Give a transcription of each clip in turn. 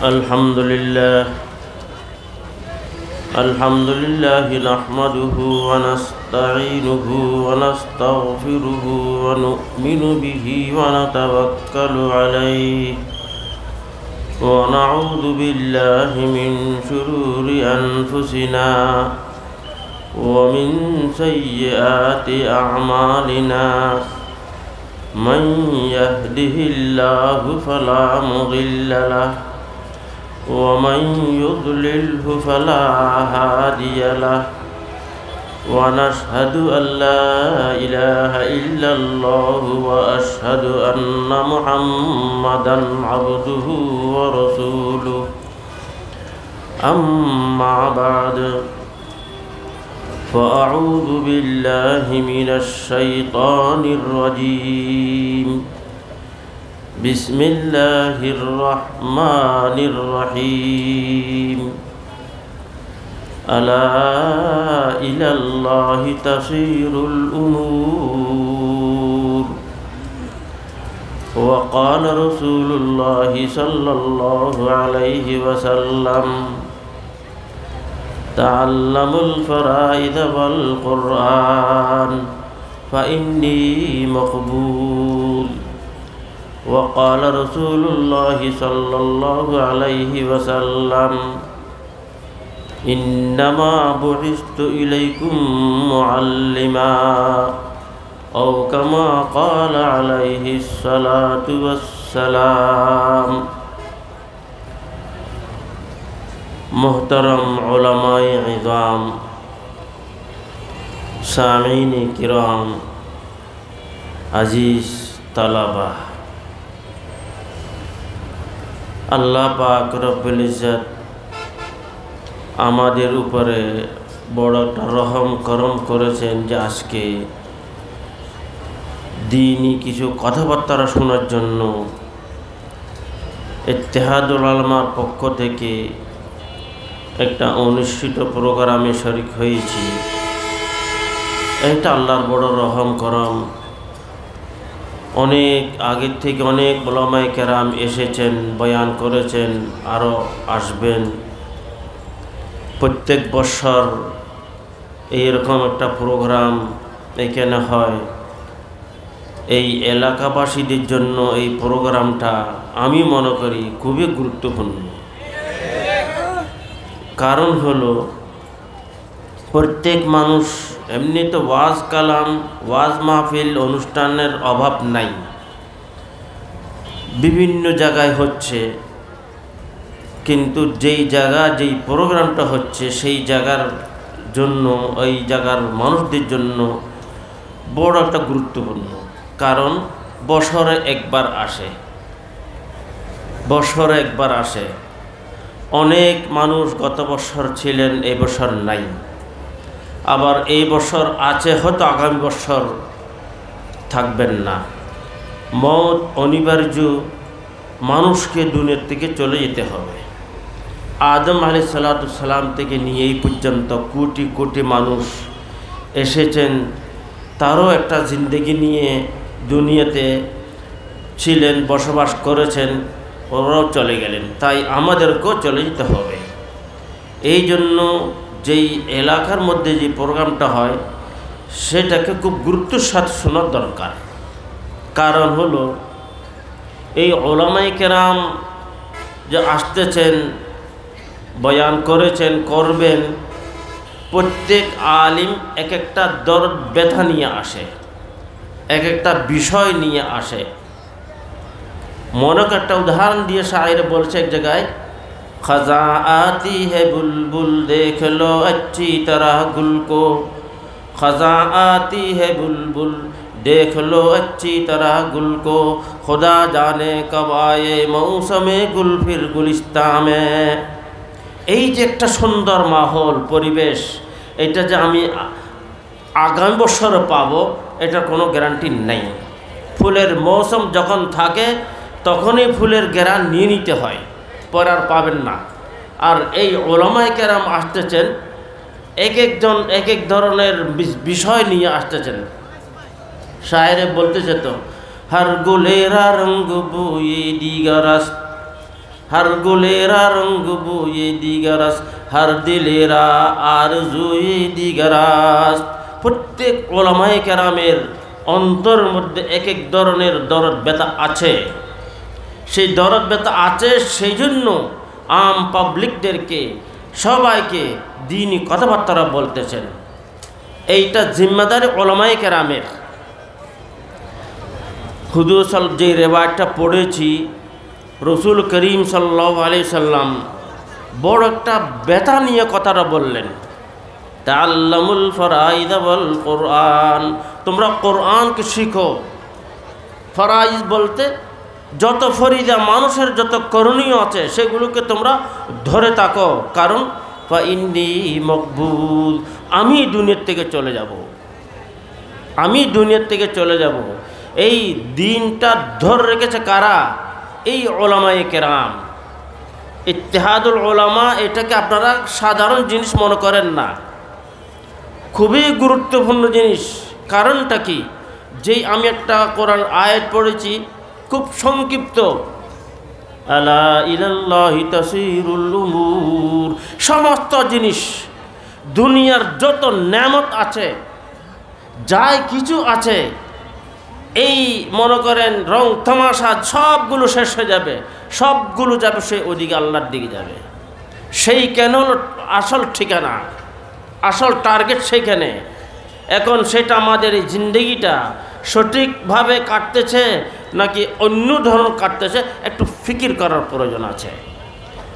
الحمد لله نحمده ونستعينه ونستغفره ونؤمن به ونتوكل عليه ونعوذ بالله من شرور أنفسنا ومن سيئات أعمالنا من يهده الله فلا مضل له ومن يضلله فلا هادي له ونشهد أن لا إله إلا الله وأشهد أن محمدا عبده ورسوله أما بعد فأعوذ بالله من الشيطان الرجيم بسم الله الرحمن الرحيم ألا إلى الله تصير الأمور وقال رسول الله صلى الله عليه وسلم تعلموا الفرائض والقرآن فإني مقبول وقال رسول الله صلى الله عليه وسلم إنما بعثت إليكم معلما أو كما قال عليه الصلاة والسلام محترم علماء عظام सामीन किराम अजीज तलबा আল্লাহ পাক রব্বুল ইজ্জত আমাদের উপরে বড় একটা রহম করম করেছেন যে আজকে দ্বীনি কিছু কথাবার্তা শোনার জন্য ইত্তেহাদুল উলামার পক্ষ থেকে একটা অনুষ্ঠিত প্রোগ্রামে শরীক হয়েছি। এটা আল্লাহর বড় রহম করম। অনেক আগের থেকে অনেক উলামায়ে কেরাম এসেছেন, বয়ান করেছেন, আরও আসবেন। প্রত্যেক বছর এইরকম একটা প্রোগ্রাম এখানে হয়। এই এলাকাবাসীদের জন্য এই প্রোগ্রামটা আমি মনে করি খুবই গুরুত্বপূর্ণ। কারণ হলো প্রত্যেক মানুষ এমনি তো ওয়াজ কালাম ওয়াজ মাহফিল অনুষ্ঠানের অভাব নাই, বিভিন্ন জায়গায় হচ্ছে, কিন্তু যেই জায়গা যেই প্রোগ্রামটা হচ্ছে সেই জায়গার জন্য ওই জায়গার মানুষদের জন্য বড় একটা গুরুত্বপূর্ণ। কারণ বছরে একবার আসে। অনেক মানুষ গত বছর ছিলেন, এই বছর নাই। আবার এই বছর আছে, হয়তো আগামী বছর থাকবেন না। মওত অনিবার্য, মানুষকে দুনিয়ার থেকে চলে যেতে হবে। আদম আলাইহিস সালাম থেকে নিয়ে এই পর্যন্ত কোটি কোটি মানুষ এসেছেন, তারও একটা জিন্দেগি নিয়ে দুনিয়াতে ছিলেন, বসবাস করেছেন, ওরাও চলে গেলেন। তাই আমাদেরকেও চলে যেতে হবে। এই জন্য যেই এলাকার মধ্যে যে প্রোগ্রামটা হয় সেটাকে খুব গুরুত্বের সাথে শোনার দরকার। কারণ হলো এই উলামায়ে কেরাম যে আসতেছেন, বয়ান করেছেন, করবেন, প্রত্যেক আলিম এক একটা দর্দ ব্যথা নিয়ে আসে, এক একটা বিষয় নিয়ে আসে। মনে একটা উদাহরণ দিয়ে শায়ের বলছে এক জায়গায়, खज़ा आती है बुलबुल देख लो अच्छी तरह गुल को, खज़ा आती है बुलबुल देख लो अच्छी तरह गुल को, खुदा जाने कब आए मौसमे गुल फिर गुलिस्तां में। এই যে একটা সুন্দর মাহৌল পরিবেশ, এটা যে আমি আগামী বছর পাবো এটা কোনো গ্যারান্টি নেই। ফুলের মৌসুম যখন থাকে তখনই ফুলের ঘ্রাণ নিয়ে নিতে হয়, পরে আর পাবেন না। আর এই উলামায়ে কেরাম আসতেছেন, এক একজন এক এক ধরনের বিষয় নিয়ে আসতেছেন। शायरे बोलते थे तो हर गुलेरा रंग बुई दीगर हर गुलेरा रंग बुए दिगरास हर दिलेरा आरजुए दिगरास। प्रत्येक उलामाए केरामेर অন্তর মধ্যে এক এক ধরনের দরদ ব্যথা আছে। সেই দরদ ব্যথা আছে, সেই জন্য আম পাবলিকদেরকে সবাইকে দ্বীনি কথাবার্তা বলতেছেন। এইটা জিম্মাদারি উলামায়ে কেরামের। হুজুর যে রেওয়ায়তটা পড়েছি, রসুল করিম সাল্লাল্লাহু আলাইহি সাল্লাম বড় একটা ব্যথা নিয়ে কথাটা বললেন, তাআল্লামুল ফরাইদ ওয়াল কোরআন, তোমরা কোরআনকে শিখো। ফরাইজ বলতে যত ফরিদা মানুষের যত করণীয় আছে সেগুলোকে তোমরা ধরে থাকো, কারণ ফাইন্নী মকবুল, আমি দুনিয়ার থেকে চলে যাব, আমি দুনিয়ার থেকে চলে যাব। এই দিনটা ধরে রেখেছে কারা? এই উলামায়ে কেরাম। ইত্তেহাদুল উলামা এটাকে আপনারা সাধারণ জিনিস মনে করেন না, খুবই গুরুত্বপূর্ণ জিনিস। কারণটা কি? যেই আমি একটা কোরআন আয়াত পড়েছি খুব সংক্ষিপ্ত, আলা ইলাল্লাহি তাসিরুল উমুর, সমস্ত জিনিস দুনিয়ার যত নেয়ামত আছে, যাই কিছু আছে, এই মনে করেন রং তামাশা সবগুলো শেষ হয়ে যাবে, সবগুলো যাবে সেই ওদিকে আল্লাহর দিকে যাবে। সেই কেন আসল ঠিকানা, আসল টার্গেট সেইখানে। এখন সেটা আমাদের এই জিন্দগিটা সঠিকভাবে কাটতেছে নাকি অন্য ধরনের কাটতেছে, একটু ফিকির করার প্রয়োজন আছে।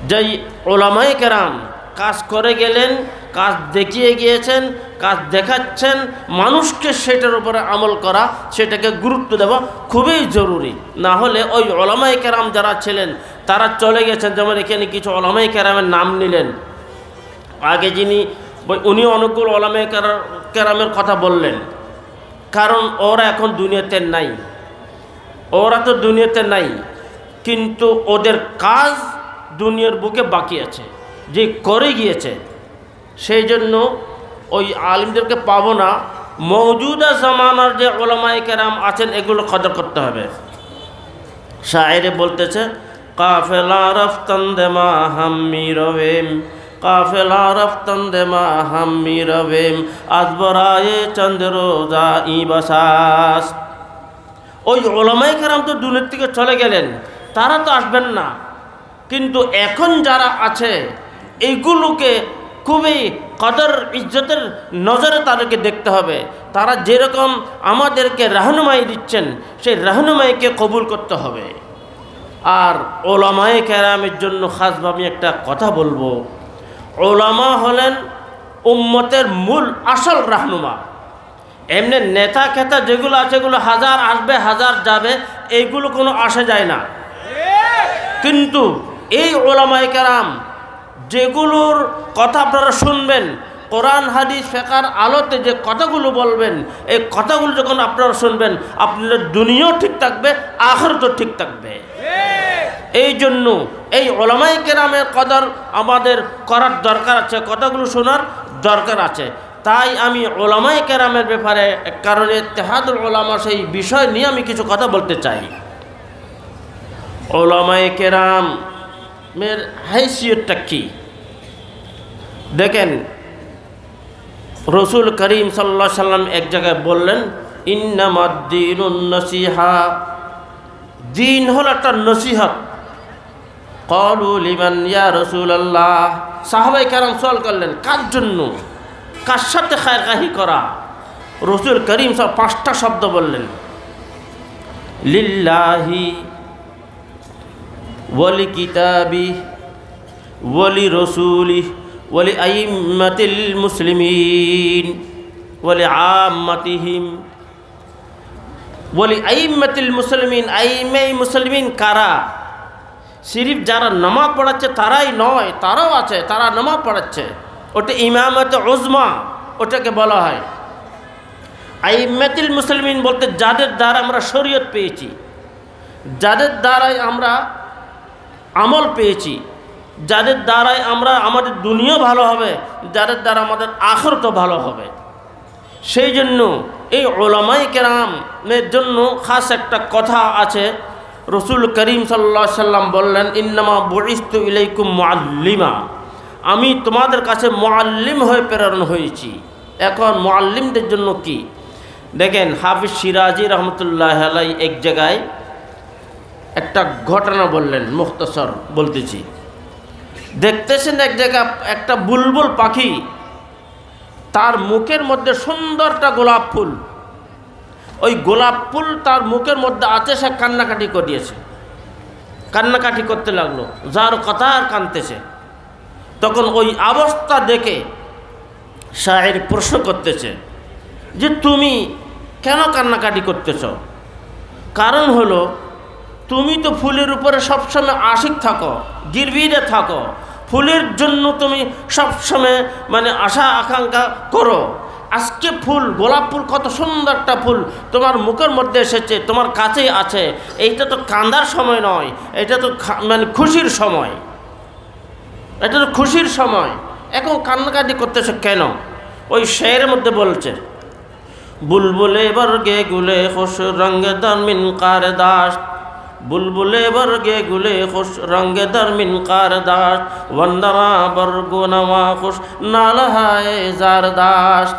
যেই উলামায়ে কেরাম কাজ করে গেলেন, কাজ দেখিয়ে গিয়েছেন, কাজ দেখাচ্ছেন, মানুষকে সেটার উপরে আমল করা, সেটাকে গুরুত্ব দেওয়া খুবই জরুরি। না হলে ওই উলামায়ে কেরাম যারা ছিলেন তারা চলে গেছেন। যেমন এখানে কিছু উলামায়ে কেরামের নাম নিলেন, আগে যিনি উনি অনেকগুলো উলামায়ে কেরামের কথা বললেন, কারণ ওরা এখন দুনিয়াতে নাই, ওরা তো দুনিয়াতে নাই, কিন্তু ওদের কাজ দুনিয়ার বুকে বাকি আছে, যে করে গিয়েছে। সেই জন্য ওই আলিমদেরকে পাবো না। মওজুদা জামানার যে উলামায়ে কেরাম আছেন এগুলো কদর করতে হবে। শায়েরে বলতেছে, কাফেলা রফতান দেমা হাম্মি রবেম, কাফেলা রফতান দেমা হাম্মি রবেম, আজবরায়ে চন্দ্রোজা ইবাসাস। ওই উলামায়ে কেরাম তো দুনিয়া থেকে চলে গেলেন, তারা তো আসবেন না, কিন্তু এখন যারা আছে এইগুলোকে খুবই কদর ইজ্জতের নজরে তাদেরকে দেখতে হবে। তারা যেরকম আমাদেরকে রাহনুমাই দিচ্ছেন, সেই রাহনুমাইকে কবুল করতে হবে। আর উলামায়ে কেরামের জন্য খাসভাবে একটা কথা বলবো, উলামা হলেন উম্মতের মূল আসল রাহনুমা। এমনি নেতা খেতা যেগুলো আছে এগুলো হাজার আসবে হাজার যাবে, এইগুলো কোনো আসে যায় না। কিন্তু এই উলামায়ে কেরাম যেগুলোর কথা আপনারা শুনবেন, কোরআন হাদিস ফিকহের আলোতে যে কথাগুলো বলবেন, এই কথাগুলো যখন আপনারা শুনবেন, আপনাদের দুনিয়াও ঠিক থাকবে, আখিরাতও ঠিক থাকবে। এই জন্য এই উলামায়ে কেরামের কদর আমাদের করার দরকার আছে, কথাগুলো শোনার দরকার আছে। তাই আমি উলামায়ে কেরামের ব্যাপারে, কারণ ইত্তেহাদুল উলামা সেই বিষয় নিয়ে আমি কিছু কথা বলতে চাই। উলামায়ে কেরামের হাইসিয়তটা কি দেখেন, রসুল করিম সাল্লাল্লাহু আলাইহি সাল্লাম এক জায়গায় বললেন, ইন্নামাদ-দীনুন নসিহা, দিন হল একটা নসিহত। ক্বালু লিমান ইয়া রাসূলুল্লাহ, সাহাবায়ে কেরাম সওয়াল করলেন কার জন্য, কার সাথে খায়রখাহি করা? রসুল করিম পাঁচটা শব্দ বললেন, লিল্লাহি ওয়ালি কিতাবি ওয়ালি রসুলি ওয়ালি আইম্মাতিল মুসলিমিন ওয়ালি আম্মাতিহিম। ওয়ালি আইম্মাতিল মুসলিমিন, আইম্মাই মুসলিমিন কারা? সিরিফ যারা নামাজ পড়াচ্ছে তারাই নয়, তারাও আছে, তারা নামাজ পড়াচ্ছে, ওটা ইমামতে উজমা ওটাকে বলা হয়। আইম্মাতিল মুসলিমিন বলতে যাদের দ্বারা আমরা শরীয়ত পেয়েছি, যাদের দ্বারাই আমরা আমল পেয়েছি, যাদের দ্বারাই আমরা আমাদের দুনিয়া ভালো হবে, যাদের দ্বারা আমাদের আখিরাতও ভালো হবে। সেই জন্য এই উলামায়ে কেরামের জন্য খাস একটা কথা আছে, রসুল করিম সাল্লাল্লাহু আলাইহি সাল্লাম বললেন, ইন্নামা বুইস্তু ইলাইকুম মুআল্লিমা, আমি তোমাদের কাছে মুআল্লিম হয়ে প্রেরণ হয়েছি। এখন মুআল্লিমদের জন্য কি দেখেন, হাফিজ সিরাজি রহমতুল্লাহ আলাই এক জায়গায় একটা ঘটনা বললেন, মুখতসর বলতেছি। দেখতেছেন এক জায়গায় একটা বুলবুল পাখি, তার মুখের মধ্যে সুন্দরটা গোলাপ ফুল, ওই গোলাপ ফুল তার মুখের মধ্যে আছে, সে কান্নাকাটি করিয়েছে, কান্নাকাটি করতে লাগলো, যার কথা আর কাঁদতেছে। তখন ওই অবস্থা দেখে শায়ের প্রশ্ন করতেছে যে তুমি কেন কান্নাকাটি করতেছ? কারণ হলো তুমি তো ফুলের উপরে সবসময় আশিক থাকো, গিরবিরে থাকো, ফুলের জন্য তুমি সবসময় মানে আশা আকাঙ্ক্ষা করো। আজকে ফুল, গোলাপ ফুল কত সুন্দর একটা ফুল তোমার মুখের মধ্যে এসেছে, তোমার কাছেই আছে, এইটা তো কান্দার সময় নয়, এটা তো মানে খুশির সময়, এটা তো খুশির সময়, এখন কান্নাকাটি করতেছে কেন? ওই শেরের মধ্যে বলছে, বুলবুলে বর্গে গুলে খুশ রঙে দরমিন কার দাস, বুলবুলে বর্গে গুলে খুশ রঙে দরমিন কার দাস, वंदना बरगो नवा खुश नालहाए जारदाश,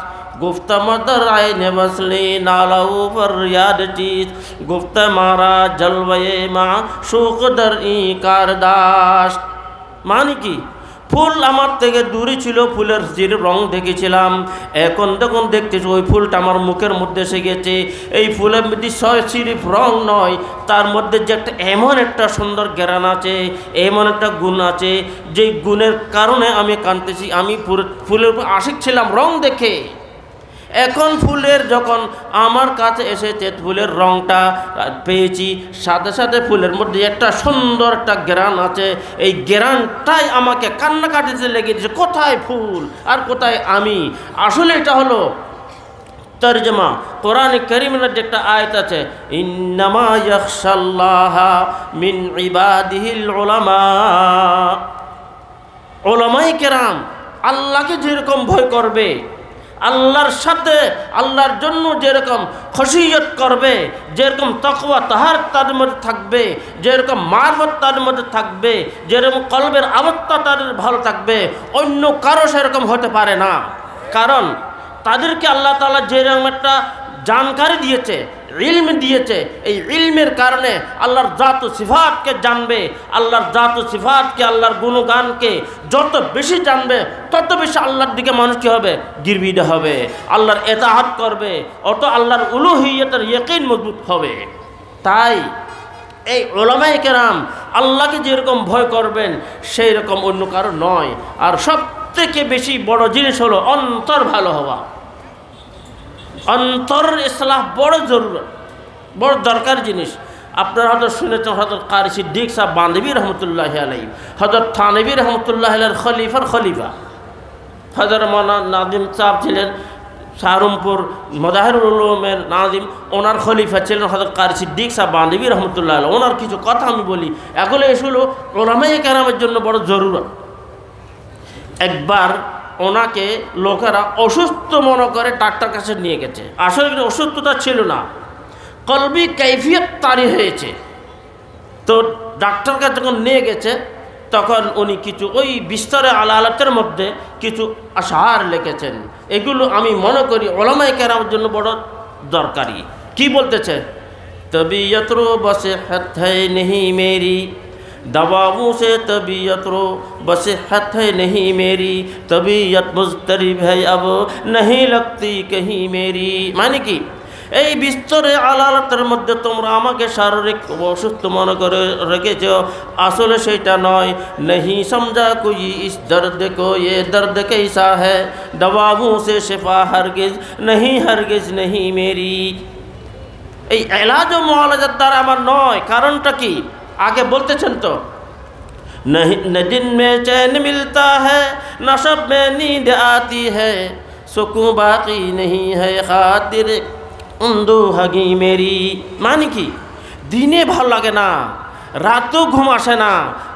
गुफ्त मदर आए ने बसली नाला ऊपर याद चीज, गुफ्त मारा जलवे माँ शोक दर ई कारदाश। मानी की ফুল আমার থেকে দূরে ছিল, ফুলের যে রং দেখেছিলাম, এখন তখন দেখতেছি ওই ফুলটা আমার মুখের মধ্যে এসে গেছে। এই ফুলের মধ্যে সিরিফ রং নয়, তার মধ্যে যে একটা এমন একটা সুন্দর ঘ্রাণ আছে, এমন একটা গুণ আছে, যেই গুণের কারণে আমি কাঁদতেছি। আমি ফুলের উপর আশিক ছিলাম রং দেখে, এখন ফুলের যখন আমার কাছে এসেছে, ফুলের রংটা পেয়েছি, সাথে সাথে ফুলের মধ্যে একটা সুন্দর একটা ঘ্রাণ আছে, এই ঘ্রাণটাই আমাকে কান্নাকাটিতে লেগেছে, কোথায় ফুল আর কোথায় আমি। আসলে এটা হলো তরজমা। কোরআনে কারীমের যে একটা আয়াত আছে, ইন্নামা ইয়াখশাল্লাহা মিন ইবাদিহিল উলামা, উলামায়ে কেরাম আল্লাহকে যেরকম ভয় করবে, আল্লাহর সাথে আল্লাহর জন্য যেরকম খশিয়ত করবে, যেরকম তাকওয়া তাহার তার মধ্যে থাকবে, যেরকম মারফত তার মধ্যে থাকবে, যেরকম কলবের অবস্থা তাদের ভালো থাকবে, অন্য কারো সেরকম হতে পারে না। কারণ তাদেরকে আল্লাহ তাআলা যেরকম একটা জানকারি দিয়েছে, ইলম দিয়েছে, এই ইলমের কারণে আল্লাহর জাত ও সিফাতকে জানবে। আল্লাহর জাত ও সিফাতকে, আল্লাহর গুণগানকে যত বেশি জানবে, তত বেশি আল্লাহর দিকে মানুষ কী হবে, গিরবিদে হবে, আল্লাহর এতাআত করবে, অত আল্লাহর উলুহিয়তের ইয়াকিন মজবুত হবে। তাই এই উলামায়ে কেরাম আল্লাহকে যেরকম ভয় করবেন, সেই রকম অন্য কারো নয়। আর সবথেকে বেশি বড় জিনিস হলো অন্তর ভালো হওয়া। অন্তর ইসলাহ বড় জরুরি, বড় দরকার জিনিস। আপনারা হয়তো শুনেছেন হযরত কারি সিদ্দিক সাহেব বান্দেবী রহমতুল্লাহ আলাইহি, হযরত থানবী রহমতুল্লাহ আলাইহির খলিফা হযরত মাওলানা নাজিম সাহেব ছিলেন সাহারুমপুর মজাহিরুল উলুমের নাজিম, ওনার খলিফা ছিলেন হযরত কারি সিদ্দিক সাহেব বান্দেবী রহমতুল্লাহ আলাইহি। ওনার কিছু কথা আমি বলি, এগুলো এসলো উলামায়ে কেরামের জন্য বড় জরুরত। একবার ওনাকে লোকেরা অসুস্থ মনে করে ডাক্তার কাছে নিয়ে গেছে। আসলে কিন্তু অসুস্থতা ছিল না, কলবি কাইফিয়ত তারি হয়েছে। তো ডাক্তার কাছে যখন নিয়ে গেছে, তখন উনি কিছু ওই বিস্তরে আলালাতের মধ্যে কিছু আশার লিখেছেন। এগুলো আমি মনে করি উলামায়ে কেরামের জন্য বড় দরকারি। কি বলতেছে, তবিয়ত রো বসিহত হ্যায় নেহি মেরি, दवाओं से तबीयत रो बसिहत है नहीं मेरी, तबीयत मुज़तरिब है अब नहीं लगती कहीं मेरी। মানে কি, এই বিস্তরে আলালাতের মধ্যে তোমরা আমাকে শারীরিক অসুস্থ মনে করে রেখেছ, আসলে সেটা নয়। नहीं समझा कोई इस दर्द को, ये दर्द कैसा है, दवाओं से शिफा हरगिज नहीं मेरी। এই ইলাজ ও মুআলাজার দ্বারা আমার নয়। কারণটা কি आगे बोलते तो, नहीं न दिन में चैन मिलता है, न शब में नींद आती है, सुकून बाकी नहीं है खातिर अंदोहगी मेरी। मानी कि दिने भालो लागे ना, रातों घुम आसे ना।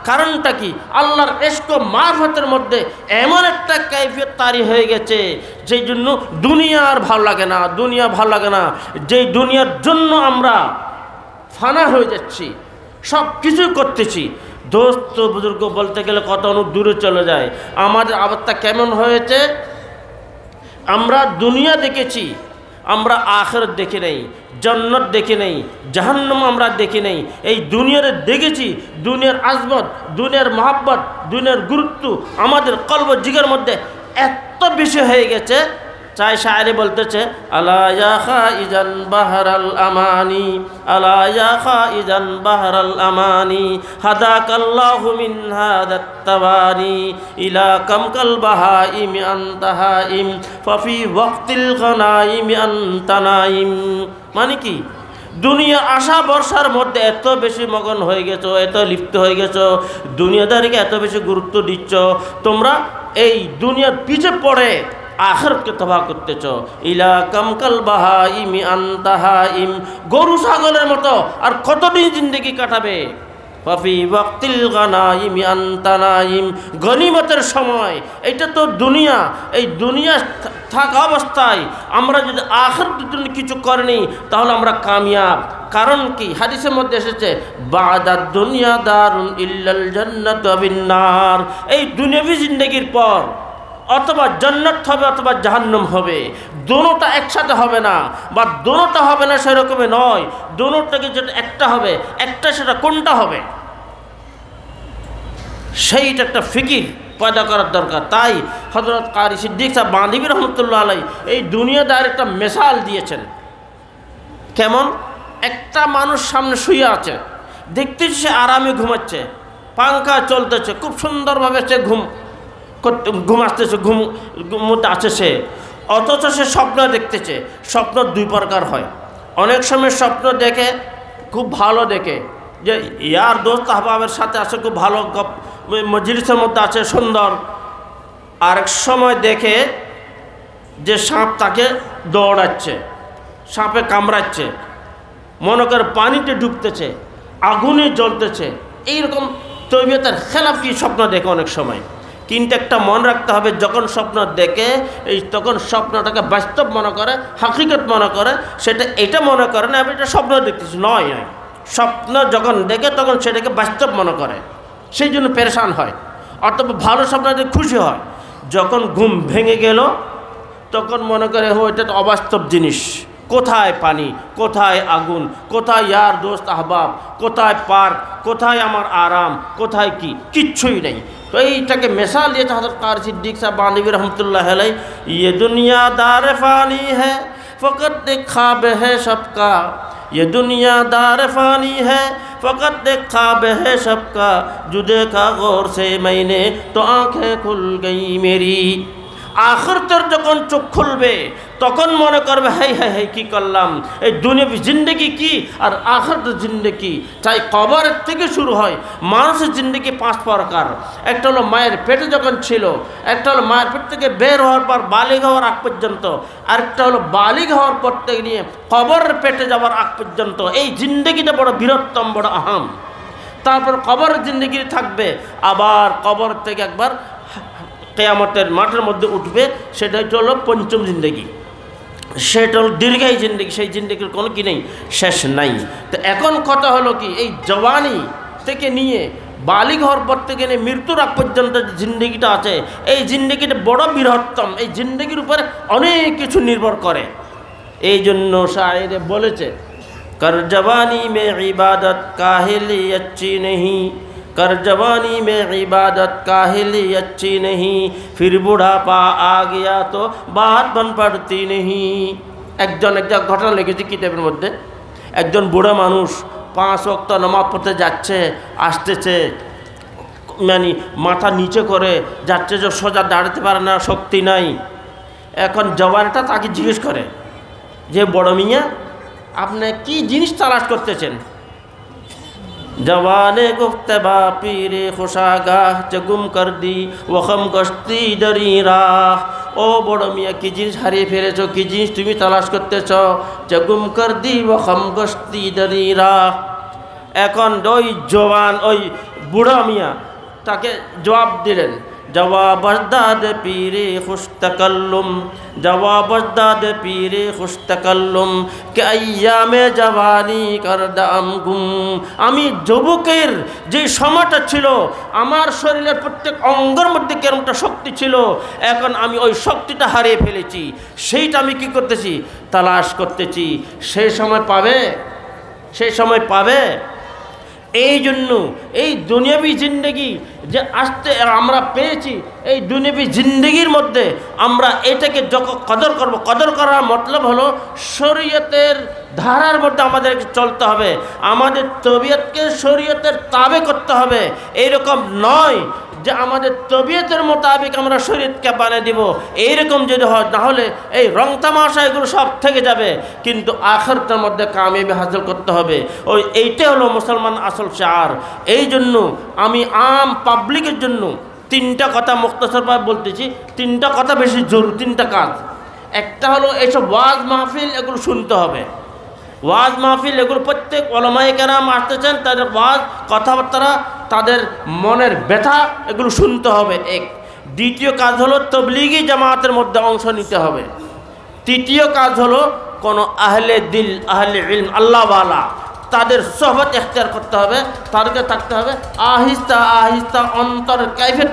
কারণটা কি, আল্লাহর ইশক ও মারফতের মধ্যে এমন একটা কাইফিয়ত তারি হয়ে গেছে, যেই জন্য দুনিয়া আর ভালো লাগে না, দুনিয়া ভালো লাগে না। যেই দুনিয়ার জন্য আমরা ফানা হয়ে যাচ্ছি, সব কিছুই করতেছি। দোস্ত বুজুর্গ বলতে গেলে কত অনেক দূরে চলে যায়। আমাদের অবস্থা কেমন হয়েছে? আমরা দুনিয়া দেখেছি, আমরা আখিরাত দেখি নাই, জান্নাত দেখি নাই, জাহান্নাম আমরা দেখি নাই। এই দুনিয়ার দেখেছি, দুনিয়ার আজমত, দুনিয়ার মহাব্বত, দুনিয়ার গুরুত্ব আমাদের কলব জিগের মধ্যে এত বেশি হয়ে গেছে। চাই শায়রি বলতেছে, আলা ইয়া খাইজান বাহরাল আমানি, আলা ইয়া খাইজান বাহরাল আমানি, হাদাকাল্লাহু মিন হাদাত তাওয়ানি, ইলা কামকাল বাহাইম আনতাহাইম, ফাফি ওয়াক্তিল গনাইম আনতানাইম। মানে কি? দুনিয়া আশা বর্ষার মধ্যে এত বেশি মগন হয়ে গেছো, এত লিপ্ত হয়ে গেছো, দুনিয়াদারিকে এত বেশি গুরুত্ব দিচ্ছ, তোমরা এই দুনিয়ার পিছে পড়ে আখিরাতকে তবাহ করতেছ। ইলা কামকাল বাহাইম আনতাহাইম, গরু ছাগলের মতো আর কতদিন জিন্দেগি কাটাবে? ফাফি ওয়াক্তিল গানাইম আনতানাইম, গনিমতের সময়, এটা তো দুনিয়া। এই দুনিয়া থাকা অবস্থায় আমরা যদি আখিরাতের জন্য কিছু করিনি তাহলে আমরা কামিয়াব। কারণ কি? হাদিসের মধ্যে এসেছে, বাদাদ দুনিয়া দারুন ইল্লাল জান্নাতু ওয়াবিন নার। এই দুনিয়াবি জিন্দেগির পর অথবা জান্নাত হবে অথবা জাহান্নাম হবে, দোনোটা একসাথে হবে না, বা দোনোটা হবে না সেরকমই নয়, দোনোটাকে যেটা একটা হবে, একটা সেটা কোনটা হবে সেইটা একটা ফিকির পয়দা করার দরকার। তাই হযরত কারি সিদ্দিক সাহেব বাঁদিবি রহমতুল্লাহ আলাই এই দুনিয়াদার একটা মিসাল দিয়েছেন। কেমন? একটা মানুষ সামনে শুয়ে আছে, দেখতেছে সে আরামে ঘুমাচ্ছে, পাঙ্খা চলতেছে, খুব সুন্দরভাবে সে ঘুম আসতেছে, ঘুমতে আছে সে, অথচ সে স্বপ্ন দেখতেছে। স্বপ্ন দুই প্রকার হয়। অনেক সময় স্বপ্ন দেখে খুব ভালো দেখে, যে ইয়ার দোস্ত আহবাবের সাথে আছে, খুব ভালো মজলিসের মধ্যে আছে, সুন্দর। আরেক সময় দেখে যে সাপ তাকে দৌড়াচ্ছে, সাপে কামড়াচ্ছে, মনে করে পানিতে ডুবতেছে, আগুনে জ্বলতেছে, এইরকম তবিয়তের খেলাফি স্বপ্ন দেখে অনেক সময়। কিন্তু একটা মনে রাখতে হবে, যখন স্বপ্ন দেখে তখন স্বপ্নটাকে বাস্তব মনে করে, হাকিকত মনে করে, সেটা এটা মনে করে না আমি এটা স্বপ্ন দেখতেছি, নয়। স্বপ্ন যখন দেখে তখন সেটাকে বাস্তব মনে করে, সেই জন্য পেরেশান হয়, অথবা ভালো স্বপ্ন দেখে খুশি হয়। যখন ঘুম ভেঙে গেল তখন মনে করে এটা তো অবাস্তব জিনিস, কোথায় পানি, কোথায় আগুন, কোথায় ইয়ার দোস্ত আহবাব, কোথায় পার্ক, কোথায় আমার আরাম, কোথায় কি, কিচ্ছুই নেই। তো এইটাকে মিসাল দিয়েছে হযরত কারি সিদ্দিক সাহেব বাঁদিবি রহমতুল্লাহ আলাই, ये दुनिया दार फानी है फ़कत ख्वाब है सबका, ये दुनिया दार फानी है फ़कत ख्वाब है सबका, जो देखा गौर से मैंने तो आँखें खुल गई मेरी। আখিরাতের যখন চোখ খুলবে তখন মনে করবে, হাই হাই হাই কী করলাম, এই দুনিয়াবি জিন্দেগি কি আর আখিরাতের জিন্দেগি। চাই কবরের থেকে শুরু হয়। মানুষের জিন্দেগি পাঁচ প্রকার। একটা হলো মায়ের পেটে যখন ছিল, একটা হলো মায়ের পেট থেকে বের হওয়ার পর বালিগ হওয়ার আগ পর্যন্ত, আরেকটা হলো বালিগ হওয়ার পর থেকে নিয়ে কবরের পেটে যাওয়ার আগ পর্যন্ত। এই জিন্দেগিটা বড় বৃহত্তম, বড় আহাম। তারপর কবরের জিন্দেগি থাকবে, আবার কবর থেকে একবার কিয়ামতের মাঠের মধ্যে উঠবে, সেটা হলো পঞ্চম জিন্দেগি, সেটা হলো দীর্ঘায়ী জিন্দেগি। সেই জিন্দেগির কোনো কি নেই, শেষ নাই। তো এখন কথা হলো কি, এই জওয়ানি থেকে নিয়ে বালিগ হওয়ার পর থেকে নিয়ে মৃত্যুর আগ পর্যন্ত যে জিন্দেগিটা আছে, এই জিন্দেগিটা বড় বৃহত্তম। এই জিন্দেগির উপরে অনেক কিছু নির্ভর করে। এই জন্য শায়েরে বলেছে, कर जवानी में इबादत काहिली अच्छी नहीं, कर जवानी में इबादत काहिली अच्छी नहीं, फिर बुढ़ापा आ गया तो बात बन पड़ती नहीं। একজন ঘটনা লিখেছি কিতাবের মধ্যে। একজন বুড়া মানুষ 5 ওয়াক্ত নামাজ পড়তে যাচ্ছে, আসতেছে, মানে মাথা নিচে করে যাচ্ছে, যে সোজা দাঁড়াতে পারে না, শক্তি নাই। এখন জওয়ানটা তাকে জিজ্ঞেস করে যে, বড় মিয়া আপনি কি জিনিস তালাশ করতেছেন? জওয়ানে গুফতে বা পীরে খুশাগাহ জগুম কর দি ওখম গস্তি দরি রাহ। ও বড় মিয়া, কি জিনিস হারিয়ে ফেলেছো, কি জিনিস তুমি তালাশ করতেছ? জগুম কর দি ওখম গস্তি দরি রাহ। এখন ওই জওয়ান, ওই বুড়া মিয়া তাকে জবাব দিলেন जवाब दाद पीरे खुश तकल्लुम जवाब दाद पीरे खुश तकल्लुम के अय्यामे जवानी कर दाम गुम। আমি যুবকের যে সময়টা ছিল আমার শরীরের প্রত্যেক অঙ্গের মধ্যে কেমনটা শক্তি ছিল, এখন আমি ওই শক্তিটা হারিয়ে ফেলেছি। সেইটা আমি কি করতেছি? তালাশ করতেছি। সেই সময় পাবে? সেই সময় পাবে? এই জন্য এই দুনিয়াবি জিন্দেগি যে আসতে আমরা পেয়েছি, এই দুনিয়াবি জিন্দেগির মধ্যে আমরা এটাকে যখন কদর করব, কদর করার মতলব হলো শরীয়তের ধারার মধ্যে আমাদেরকে চলতে হবে, আমাদের তবিয়তকে শরীয়তের তাবে করতে হবে। এইরকম নয় যে আমাদের তবিয়তের মোতাবেক আমরা শরীয়তকে বানিয়ে দিব। এইরকম যদি হয় তাহলে এই রং তামাশা এগুলো সব থেকে যাবে, কিন্তু আখিরাতের মধ্যে কামিয়াবি হাসিল করতে হবে। এইটা হলো মুসলমান আসল শিআর। এই জন্য আমি আম পাবলিকের জন্য তিনটা কথা মুখতাসারভাবে বলতেছি। তিনটা কথা বেশি জরুরি, তিনটা কাজ। একটা হলো এইসব ওয়াজ মাহফিল এগুলো শুনতে হবে। ওয়াজ মাহফিল এগুলো প্রত্যেক উলামায়ে কেরাম আসতেছেন, তাদের ওয়াজ কথাবার্তা, তাদের মনের ব্যথা এগুলো শুনতে হবে। এক। দ্বিতীয় কাজ হলো তবলিগি জামাতের মধ্যে অংশ নিতে হবে। তৃতীয় কাজ হলো কোনো আহলে দিল, আহলে ইলম, আল্লাহওয়ালা তাদের সোহবত এখতিয়ার করতে হবে, তাদেরকে থাকতে হবে। আহিস্তা আহিস্তা অন্তর কাইফিয়ত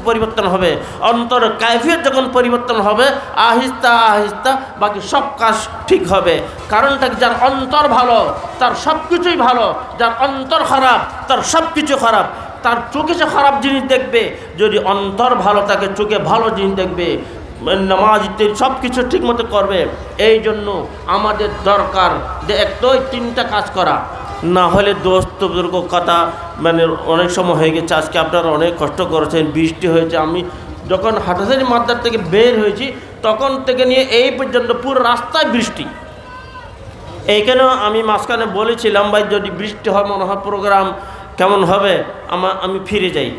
পরিবর্তন হবে। অন্তর কাইফিয়ত যখন পরিবর্তন হবে, আহিস্তা আহিস্তা বাকি সব কাজ ঠিক হবে। কারণটা কি? যার অন্তর ভালো তার সব কিছুই ভালো, যার অন্তর খারাপ তার সব কিছু খারাপ। তার চোখে সে খারাপ জিনিস দেখবে, যদি অন্তর ভালো থাকে চোখে ভালো জিনিস দেখবে, নামাজ ইত্যাদি সব কিছু ঠিক মতো করবে। এই জন্য আমাদের দরকার যে একটাই তিনটা কাজ করা। না হলে দোস্ত বুজুর্গ কথা মানে অনেক সময় হয়ে গেছে, আজকে আপনারা অনেক কষ্ট করেছেন, বৃষ্টি হয়েছে। আমি যখন হাটাজারি মাদ্রাসা থেকে বের হয়েছি তখন থেকে নিয়ে এই পর্যন্ত পুরো রাস্তায় বৃষ্টি। এইখানেও আমি মাঝখানে বলেছিলাম ভাই যদি বৃষ্টি হয় মনে হয় প্রোগ্রাম কেমন হবে, আমি ফিরে যাই।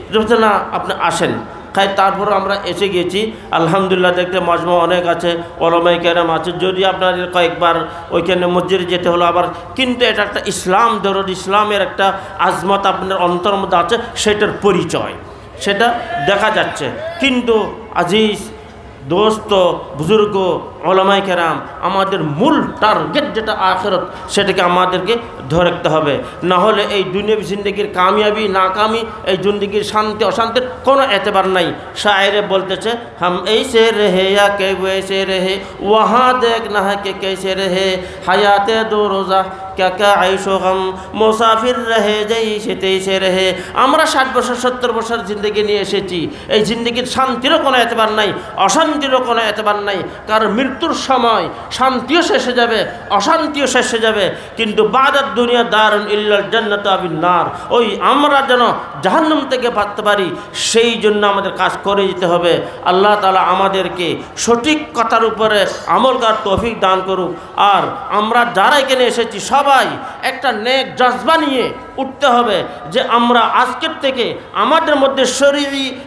না আপনি আসেন, খাই। তারপর আমরা এসে গেছি আলহামদুলিল্লাহ, দেখতে মজমা অনেক আছে, উলামায়ে কেরাম আছে। যদি আপনাদের কয়েকবার ওইখানে মসজিদে যেতে হলো আবার, কিন্তু এটা একটা ইসলাম দরদ, ইসলামের একটা আজমত আপনার অন্তর মধ্যে আছে, সেটার পরিচয় সেটা দেখা যাচ্ছে। কিন্তু আজিজ দোস্ত বুজুর্গ উলামায়ে কেরাম, আমাদের মূল টার্গেট যেটা আখিরাত, সেটাকে আমাদেরকে ধরে রাখতে হবে। না হলে এই দুনিয়াবি জিন্দেগির কামিয়াবি নাকামি, এই জিন্দেগির শান্তি অশান্তির কোনো এতবার নাই। শায়েরে বলতেছে, হাম এইসে রহে या কে वैसे रहे वहाँ देखना है कि कैसे रहे हयाते दो रोज़ा क्या क्या आयशो गम मुसाफिर रहे जैसे तैसे रहे। আমরা 60 বছর 70 বছর জিন্দেগি নিয়ে এসেছি, এই জিন্দেগির শান্তিরও কোনো এতবার নাই, অশান্তিরও কোনো এতবার নাই। কারণ মৃত্যুর সময় শান্তিও শেষ হয়ে যাবে, অশান্তিও শেষ হয়ে যাবে। কিন্তু বাদাত দুনিয়া দারুন ইল্লাল জান্নাতু আবিন নার, ওই আমরা যেন জাহান্নাম থেকে বাঁচতে পারি সেই জন্য আমাদের কাজ করে যেতে হবে। আল্লাহ তাআলা আমাদেরকে সঠিক কথার উপরে আমল করার তৌফিক দান করুক। আর আমরা যারা এখানে এসেছি সবাই একটা নেক জজবা নিয়ে উঠতে হবে যে আমরা আজকের থেকে আমাদের মধ্যে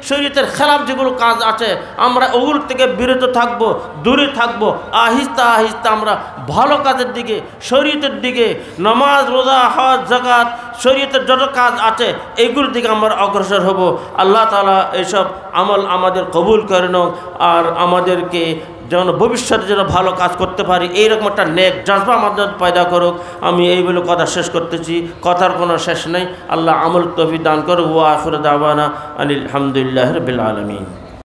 শরীয়তের খেলাফ যেগুলো কাজ আছে আমরা ওগুলো থেকে বিরত থাকব, দূরে থাকব। আহিস্তা আহিস্তা আমরা ভালো কাজের দিকে, শরীয়তের দিকে, নামাজ রোজা হজ যাকাত শরীয়তের যত কাজ আছে এইগুলোর দিকে আমরা অগ্রসর হব। আল্লাহ তাআলা এইসব আমল আমাদের কবুল করে নাও, আর আমাদেরকে যেন ভবিষ্যতে যেন ভালো কাজ করতে পারি এইরকম একটা নেক জজবা আমাদের পয়দা করুক। আমি এই বলে কথা শেষ করতেছি, কথার কোনো শেষ নেই। আল্লাহ আমল তৌফিক দান করুক। ওয়া আখিরু দাওয়ানা আনিল হামদুলিল্লাহি রাব্বিল আলামিন।